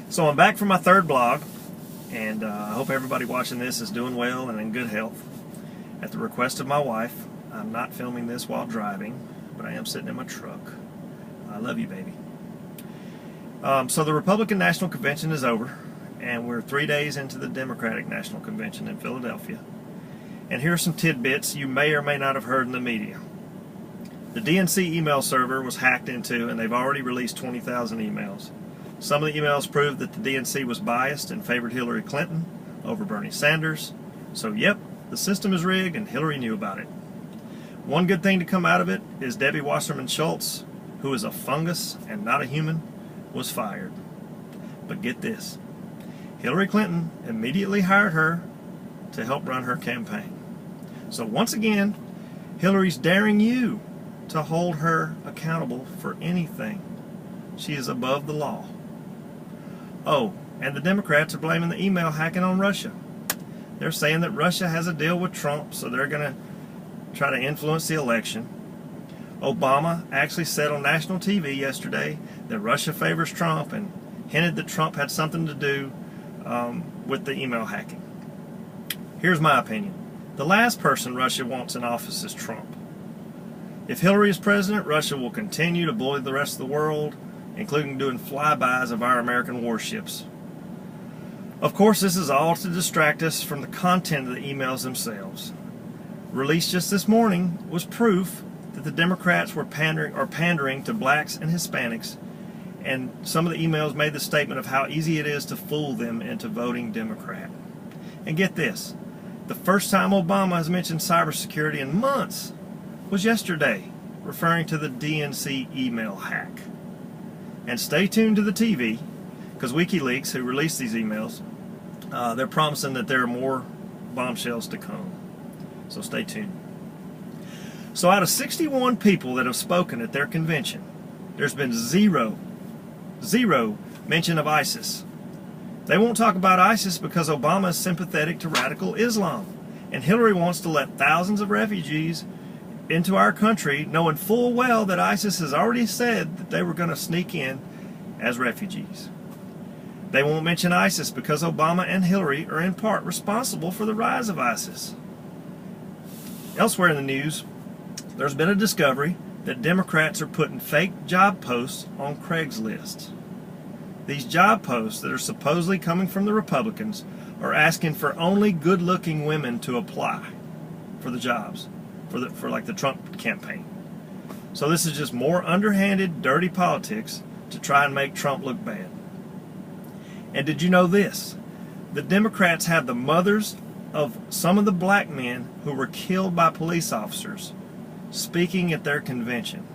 So I'm back from my third blog, and I hope everybody watching this is doing well and in good health. At the request of my wife, I'm not filming this while driving, but I am sitting in my truck. I love you, baby. So the Republican National Convention is over, and we're 3 days into the Democratic National Convention in Philadelphia. And here are some tidbits you may or may not have heard in the media. The DNC email server was hacked into, and they've already released 20,000 emails. Some of the emails proved that the DNC was biased and favored Hillary Clinton over Bernie Sanders. So yep, the system is rigged and Hillary knew about it. One good thing to come out of it is Debbie Wasserman Schultz, who is a fungus and not a human, was fired. But get this, Hillary Clinton immediately hired her to help run her campaign. So once again, Hillary's daring you to hold her accountable for anything. She is above the law. Oh, and the Democrats are blaming the email hacking on Russia. They're saying that Russia has a deal with Trump, so they're going to try to influence the election. Obama actually said on national TV yesterday that Russia favors Trump and hinted that Trump had something to do with the email hacking. Here's my opinion. The last person Russia wants in office is Trump. If Hillary is president, Russia will continue to bully the rest of the world, including doing flybys of our American warships. Of course, this is all to distract us from the content of the emails themselves. Released just this morning was proof that the Democrats were pandering to blacks and Hispanics, and some of the emails made the statement of how easy it is to fool them into voting Democrat. And get this, the first time Obama has mentioned cybersecurity in months was yesterday, referring to the DNC email hack. And stay tuned to the TV, because WikiLeaks, who released these emails, they're promising that there are more bombshells to come. So stay tuned. So out of 61 people that have spoken at their convention, there's been zero mention of ISIS. They won't talk about ISIS because Obama is sympathetic to radical Islam, and Hillary wants to let thousands of refugees into our country, knowing full well that ISIS has already said that they were going to sneak in as refugees. They won't mention ISIS because Obama and Hillary are in part responsible for the rise of ISIS. Elsewhere in the news, there's been a discovery that Democrats are putting fake job posts on Craigslist. These job posts that are supposedly coming from the Republicans are asking for only good-looking women to apply for the jobs, for like the Trump campaign. So this is just more underhanded, dirty politics to try and make Trump look bad. And did you know this? The Democrats have the mothers of some of the black men who were killed by police officers speaking at their convention.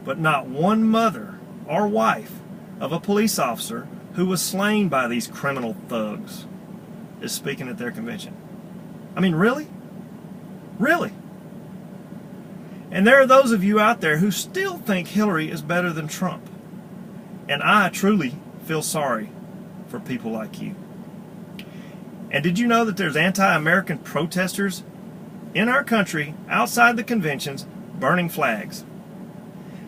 But not one mother or wife of a police officer who was slain by these criminal thugs is speaking at their convention. I mean, really? Really? And there are those of you out there who still think Hillary is better than Trump. And I truly feel sorry for people like you. And did you know that there's anti-American protesters in our country, outside the conventions, burning flags?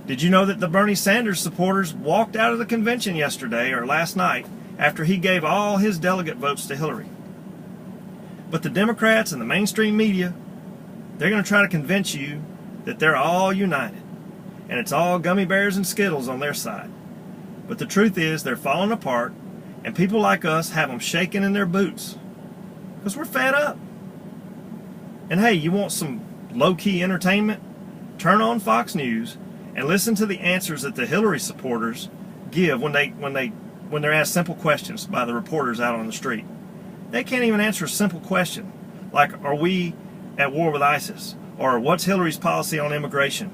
Did you know that the Bernie Sanders supporters walked out of the convention yesterday or last night after he gave all his delegate votes to Hillary? But the Democrats and the mainstream media, they're going to try to convince you that they're all united, and it's all gummy bears and Skittles on their side. But the truth is they're falling apart, and people like us have them shaking in their boots because we're fed up. And hey, you want some low-key entertainment? Turn on Fox News and listen to the answers that the Hillary supporters give when they're asked simple questions by the reporters out on the street. They can't even answer a simple question like, are we at war with ISIS? Or what's Hillary's policy on immigration?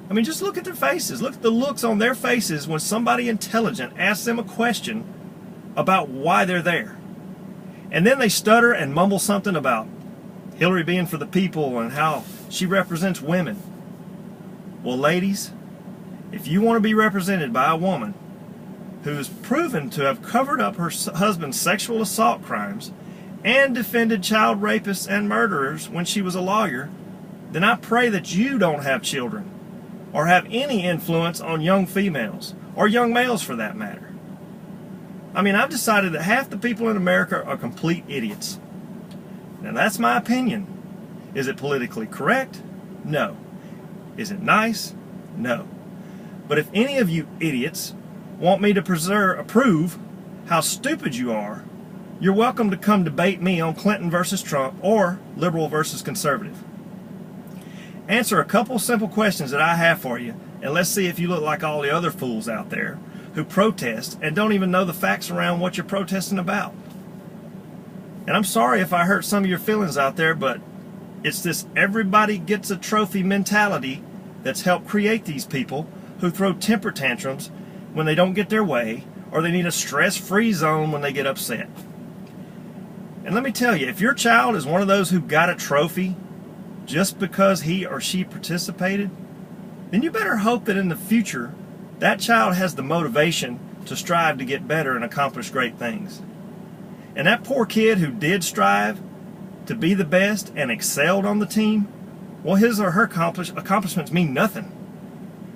I mean, just look at their faces. Look at the looks on their faces when somebody intelligent asks them a question about why they're there. And then they stutter and mumble something about Hillary being for the people and how she represents women. Well, ladies, if you want to be represented by a woman who is proven to have covered up her husband's sexual assault crimes and defended child rapists and murderers when she was a lawyer, then I pray that you don't have children or have any influence on young females, or young males for that matter. I mean, I've decided that half the people in America are complete idiots. Now, that's my opinion. Is it politically correct? No. Is it nice? No. But if any of you idiots want me to prove how stupid you are, you're welcome to come debate me on Clinton versus Trump or liberal versus conservative. Answer a couple simple questions that I have for you, and let's see if you look like all the other fools out there who protest and don't even know the facts around what you're protesting about. And I'm sorry if I hurt some of your feelings out there, but it's this everybody gets a trophy mentality that's helped create these people who throw temper tantrums when they don't get their way, or they need a stress-free zone when they get upset. And let me tell you, if your child is one of those who got a trophy just because he or she participated, then you better hope that in the future that child has the motivation to strive to get better and accomplish great things. And that poor kid who did strive to be the best and excelled on the team, well, his or her accomplishments mean nothing.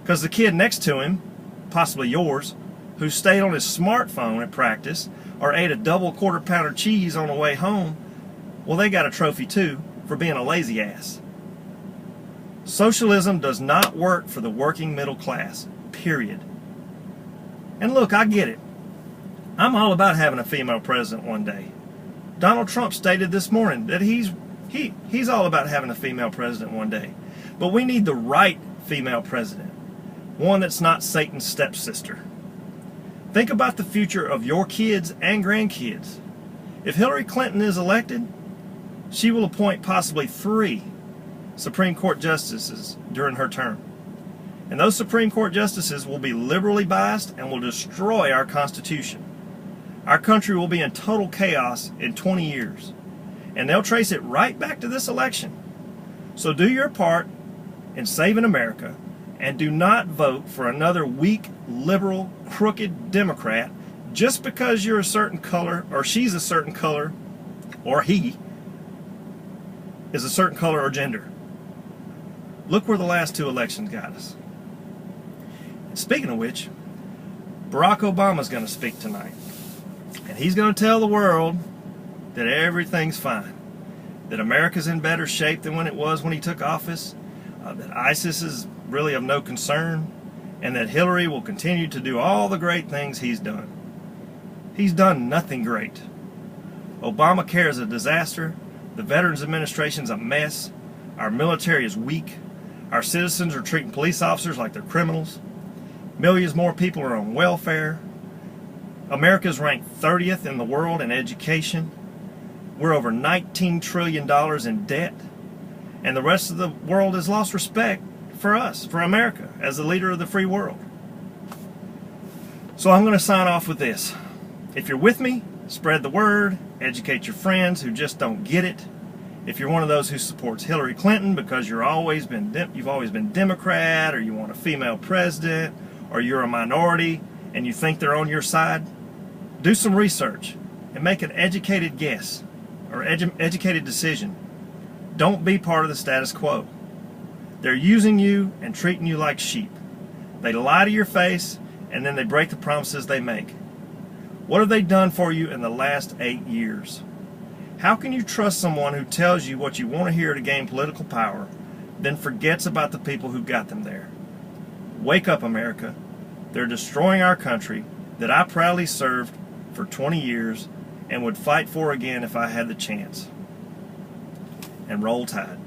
Because the kid next to him, possibly yours, who stayed on his smartphone at practice or ate a double quarter-pounder cheese on the way home, well, they got a trophy too for being a lazy ass. Socialism does not work for the working middle class, period. And look, I get it. I'm all about having a female president one day. Donald Trump stated this morning that he's all about having a female president one day. But we need the right female president, one that's not Satan's stepsister. Think about the future of your kids and grandkids. If Hillary Clinton is elected, she will appoint possibly 3 Supreme Court justices during her term. And those Supreme Court justices will be liberally biased and will destroy our Constitution. Our country will be in total chaos in 20 years. And they'll trace it right back to this election. So do your part in saving America, and do not vote for another weak, liberal, crooked Democrat just because you're a certain color, or she's a certain color, or he is a certain color or gender. Look where the last 2 elections got us. And speaking of which, Barack Obama's going to speak tonight. And he's going to tell the world that everything's fine, that America's in better shape than when it was when he took office, that ISIS is really of no concern, and that Hillary will continue to do all the great things he's done. He's done nothing great. Obamacare is a disaster. The Veterans Administration's a mess. Our military is weak. Our citizens are treating police officers like they're criminals. Millions more people are on welfare. America's ranked 30th in the world in education. We're over $19 trillion in debt. And the rest of the world has lost respect for us, for America, as the leader of the free world. So I'm going to sign off with this. If you're with me, spread the word, educate your friends who just don't get it. If you're one of those who supports Hillary Clinton because you've always been Democrat, or you want a female president, or you're a minority and you think they're on your side, do some research and make an educated guess or educated decision. Don't be part of the status quo. They're using you and treating you like sheep. They lie to your face, and then they break the promises they make. What have they done for you in the last 8 years? How can you trust someone who tells you what you want to hear to gain political power, then forgets about the people who got them there? Wake up, America. They're destroying our country that I proudly served for 20 years and would fight for again if I had the chance. And roll tide.